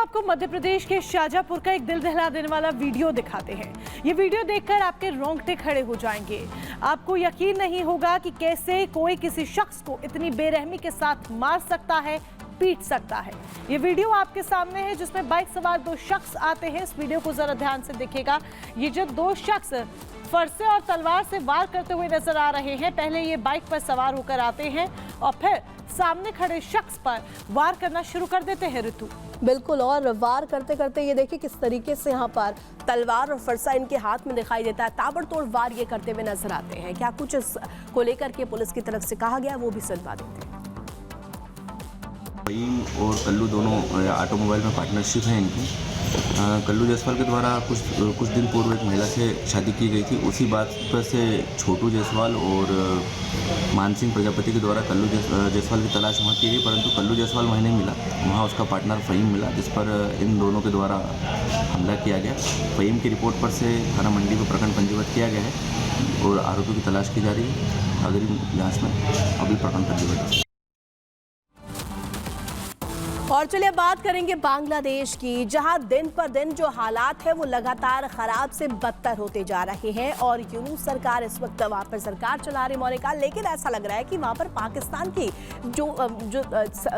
आपको मध्य प्रदेश के शाजापुर का एक दिल दहला देने वाला वीडियो दिखाते हैं। ये वीडियो देखकर आपके रोंगटे खड़े हो जाएंगे। आपको यकीन नहीं होगा कि कैसे कोई किसी शख्स को इतनी बेरहमी के साथ मार सकता है, पीट सकता है। ये वीडियो आपके सामने है जिसमें बाइक सवार दो शख्स आते हैं। इस वीडियो को जरा ध्यान से देखिएगा। ये जो दो शख्स फरसे और तलवार से वार करते हुए नजर आ रहे हैं। पहले ये बाइक पर सवार होकर आते हैं और फिर सामने खड़े शख्स पर वार करना शुरू कर देते हैं। ऋतु, बिल्कुल, और वार करते करते ये देखिए किस तरीके से यहाँ पर तलवार और फरसा इनके हाथ में दिखाई देता है। ताबड़तोड़ वार ये करते हुए नजर आते हैं। क्या कुछ इस को लेकर के पुलिस की तरफ से कहा गया वो भी सुनवा देते हैं। फहीम और कल्लू दोनों ऑटोमोबाइल में पार्टनरशिप है इनकी। कल्लू जायसवाल के द्वारा कुछ दिन पूर्व एक महिला से शादी की गई थी। उसी बात पर से छोटू जायसवाल और मानसिंह प्रजापति के द्वारा कल्लू जायसवाल की तलाश वहाँ की गई, परंतु कल्लू जायसवाल वहीं नहीं मिला। वहाँ उसका पार्टनर फहीम मिला, जिस पर इन दोनों के द्वारा हमला किया गया। फहीम की रिपोर्ट पर से थाना मंडी को प्रकरण पंजीबद्ध किया गया है और आरोपी की तलाश की जा रही है। अग्रिम जाँच में अभी प्रकरण पंजीबद्ध है। और चलिए बात करेंगे बांग्लादेश की, जहां दिन पर दिन जो हालात है वो लगातार खराब से बदतर होते जा रहे हैं। और यूनूस सरकार इस वक्त वहां पर सरकार चला रही मोनिका, लेकिन ऐसा लग रहा है कि वहां पर पाकिस्तान की जो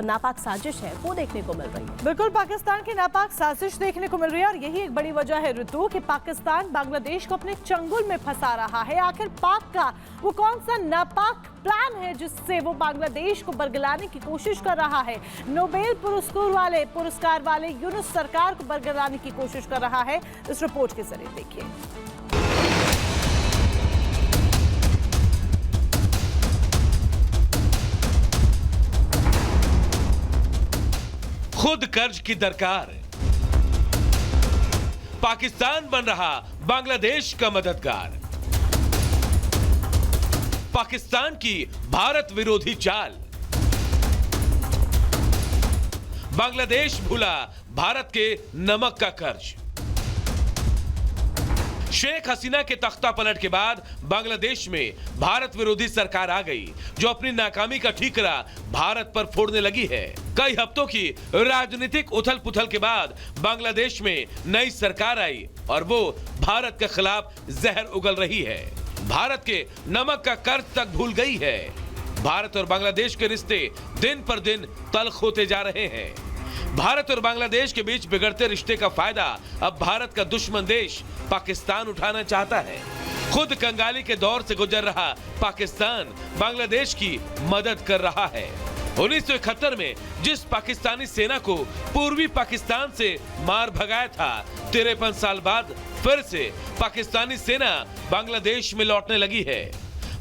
नापाक साजिश है वो देखने को मिल रही है। बिल्कुल, पाकिस्तान की नापाक साजिश देखने को मिल रही है और यही एक बड़ी वजह है ऋतु कि पाकिस्तान बांग्लादेश को अपने चंगुल में फंसा रहा है। आखिर पाक का वो कौन सा नापाक प्लान है जिससे वो बांग्लादेश को बरगलाने की कोशिश कर रहा है। नोबेल पुरस्कार वाले यूनुस सरकार को बरगलाने की कोशिश कर रहा है। इस रिपोर्ट के जरिए देखिए। खुद कर्ज की दरकार, पाकिस्तान बन रहा बांग्लादेश का मददगार। पाकिस्तान की भारत विरोधी चाल, बांग्लादेश भूला भारत के नमक का कर्ज। शेख हसीना के तख्ता पलट के बाद बांग्लादेश में भारत विरोधी सरकार आ गई, जो अपनी नाकामी का ठीकरा भारत पर फोड़ने लगी है। कई हफ्तों की राजनीतिक उथल पुथल के बाद बांग्लादेश में नई सरकार आई और वो भारत के खिलाफ जहर उगल रही है। भारत के नमक का कर्ज तक भूल गई है। भारत और बांग्लादेश के रिश्ते दिन पर दिन तल्ख होते जा रहे हैं। भारत और बांग्लादेश के बीच बिगड़ते रिश्ते का फायदा अब भारत का दुश्मन देश पाकिस्तान उठाना चाहता है। खुद कंगाली के दौर से गुजर रहा पाकिस्तान बांग्लादेश की मदद कर रहा है। 1971 में जिस पाकिस्तानी सेना को पूर्वी पाकिस्तान से मार भगाया था, 53 साल बाद फिर से पाकिस्तानी सेना बांग्लादेश में लौटने लगी है।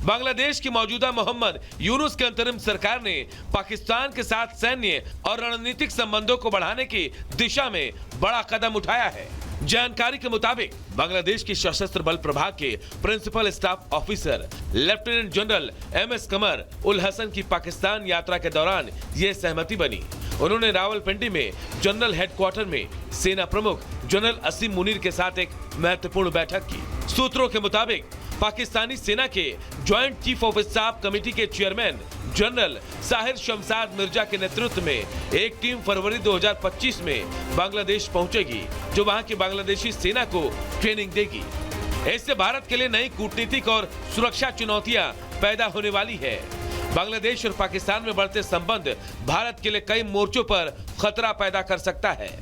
बांग्लादेश की मौजूदा मोहम्मद यूनुस के अंतरिम सरकार ने पाकिस्तान के साथ सैन्य और रणनीतिक संबंधों को बढ़ाने की दिशा में बड़ा कदम उठाया है। जानकारी के मुताबिक बांग्लादेश की सशस्त्र बल प्रभाग के principal staff officer lieutenant general MS Qamar ul Hasan की पाकिस्तान यात्रा के दौरान यह सहमति बनी। उन्होंने रावलपिंडी में जनरल हेडक्वार्टर में सेना प्रमुख जनरल असीम मुनीर के साथ एक महत्वपूर्ण बैठक की। सूत्रों के मुताबिक पाकिस्तानी सेना के joint chief of staff committee के चेयरमैन जनरल साहिर शमसाद मिर्जा के नेतृत्व में एक टीम फरवरी 2025 में बांग्लादेश पहुंचेगी, जो वहां की बांग्लादेशी सेना को ट्रेनिंग देगी। इससे भारत के लिए नई कूटनीतिक और सुरक्षा चुनौतियां पैदा होने वाली है। बांग्लादेश और पाकिस्तान में बढ़ते संबंध भारत के लिए कई मोर्चों पर खतरा पैदा कर सकता है।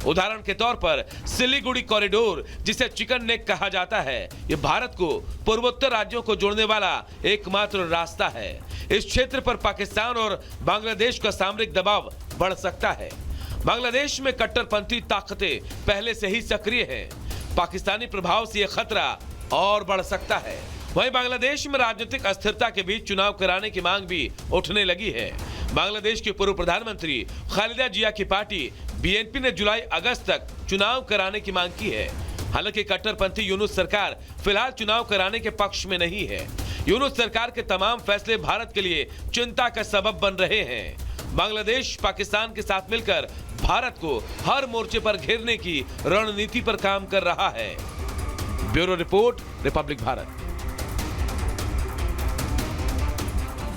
उदाहरण के तौर पर सिलीगुड़ी कॉरिडोर, जिसे चिकन नेक कहा जाता है, ये भारत को पूर्वोत्तर राज्यों को जोड़ने वाला एकमात्र रास्ता है। इस क्षेत्र पर पाकिस्तान और बांग्लादेश का सामरिक दबाव बढ़ सकता है। बांग्लादेश में कट्टरपंथी ताकतें पहले से ही सक्रिय हैं। पाकिस्तानी प्रभाव से यह खतरा और बढ़ सकता है। वहीं बांग्लादेश में राजनीतिक अस्थिरता के बीच चुनाव कराने की मांग भी उठने लगी है। बांग्लादेश के पूर्व प्रधानमंत्री खालिदा जिया की पार्टी BNP ने जुलाई-अगस्त तक चुनाव कराने की मांग की है। हालांकि कट्टरपंथी यूनुस सरकार फिलहाल चुनाव कराने के पक्ष में नहीं है। यूनुस सरकार के तमाम फैसले भारत के लिए चिंता का सबब बन रहे हैं। बांग्लादेश पाकिस्तान के साथ मिलकर भारत को हर मोर्चे पर घेरने की रणनीति पर काम कर रहा है। Bureau report, Republic Bharat.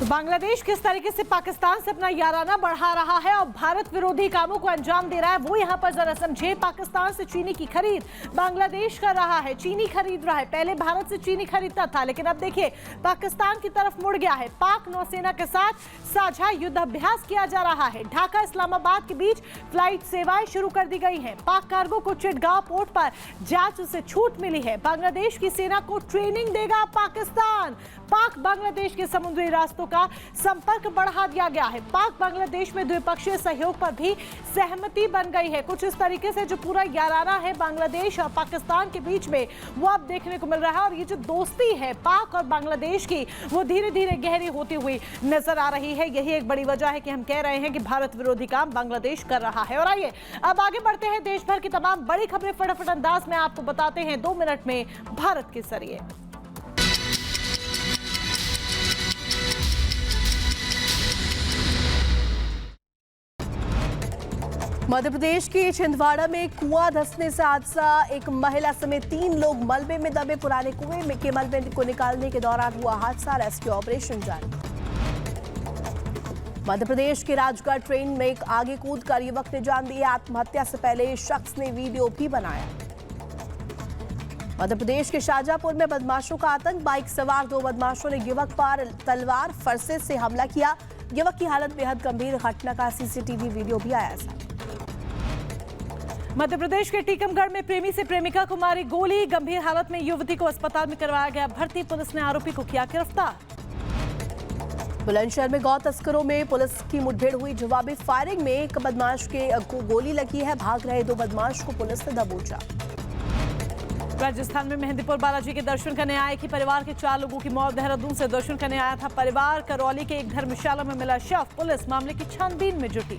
तो बांग्लादेश किस तरीके से पाकिस्तान से अपना याराना बढ़ा रहा है और भारत विरोधी कामों को अंजाम दे रहा है, वो यहाँ पर जरा समझे। पाकिस्तान से चीनी की खरीद बांग्लादेश कर रहा है, चीनी खरीद रहा है। पहले भारत से चीनी खरीदता था, लेकिन अब देखिए पाकिस्तान की तरफ मुड़ गया है। पाक नौसेना के साथ साझा युद्धाभ्यास किया जा रहा है। ढाका इस्लामाबाद के बीच फ्लाइट सेवाएं शुरू कर दी गई हैं। पाक कार्गो को चिटगांव पोर्ट पर जांच से छूट मिली है। बांग्लादेश की सेना को ट्रेनिंग देगा पाकिस्तान। पाक बांग्लादेश के समुद्री रास्तों का संपर्क बढ़ा दिया गया है। पाक बांग्लादेश में द्विपक्षीय सहयोग पर भी सहमति बन गई है। कुछ इस तरीके से जो पूरा याराना है बांग्लादेश और पाकिस्तान के बीच में, वो अब देखने को मिल रहा है। और ये जो दोस्ती है पाक और बांग्लादेश की, वो धीरे धीरे गहरी होती हुई नजर आ रही है। यही एक बड़ी वजह है कि हम कह रहे हैं कि भारत विरोधी काम बांग्लादेश कर रहा है। और आइए अब आगे बढ़ते हैं। देश भर की तमाम बड़ी खबरें फटाफट अंदाज में आपको बताते हैं 2 मिनट में भारत के जरिए। मध्य प्रदेश के छिंदवाड़ा में कुआं धंसने से हादसा। एक महिला समेत 3 लोग मलबे में दबे। पुराने कुएं में के मलबे को निकालने के दौरान हुआ हादसा। रेस्क्यू ऑपरेशन जारी। मध्य प्रदेश के राजगढ़ ट्रेन में एक आगे कूदकर युवक ने जान दी। आत्महत्या से पहले शख्स ने वीडियो भी बनाया। मध्य प्रदेश के शाहजहांपुर में बदमाशों का आतंक। बाइक सवार 2 बदमाशों ने युवक पर तलवार फरसे से हमला किया। युवक की हालत बेहद गंभीर। घटना का सीसीटीवी वीडियो भी आया सामने। मध्य प्रदेश के टीकमगढ़ में प्रेमी से प्रेमिका को मारी गोली। गंभीर हालत में युवती को अस्पताल में करवाया गया भर्ती। पुलिस ने आरोपी को किया गिरफ्तार। बुलंदशहर में गौ तस्करों में पुलिस की मुठभेड़ हुई। जवाबी फायरिंग में एक बदमाश को गोली लगी है। भाग रहे 2 बदमाश को पुलिस ने दबोचा। राजस्थान में मेहंदीपुर बालाजी के दर्शन करने आए कि परिवार के 4 लोगों की मौत। देहरादून से दर्शन करने आया था परिवार। करौली के एक धर्मशाला में मिला शव। पुलिस मामले की छानबीन में जुटी।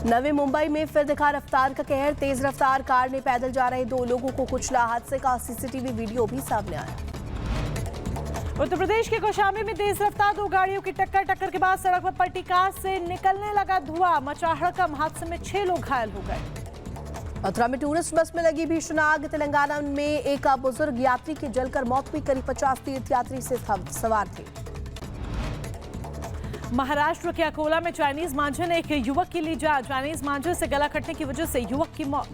नवी मुंबई में फिर दिखा रफ्तार का कहर। तेज रफ्तार कार ने पैदल जा रहे 2 लोगों को कुचला। हादसे का सीसीटीवी वीडियो भी सामने आया। उत्तर प्रदेश के कौशाम्बी में तेज रफ्तार 2 गाड़ियों की टक्कर के बाद सड़क पर पलटी कार से निकलने लगा धुआं। मचा हड़कंप। हादसे में 6 लोग घायल हो गए। मथुरा में टूरिस्ट बस में लगी भीषण आग। तेलंगाना में एक बुजुर्ग यात्री की जलकर मौत हुई। करीब 50 तीर्थयात्री से सवार थे। महाराष्ट्र के अकोला में चाइनीज मांझे ने एक युवक की ली जान। चाइनीज मांझे से गला कटने की वजह से युवक की मौत।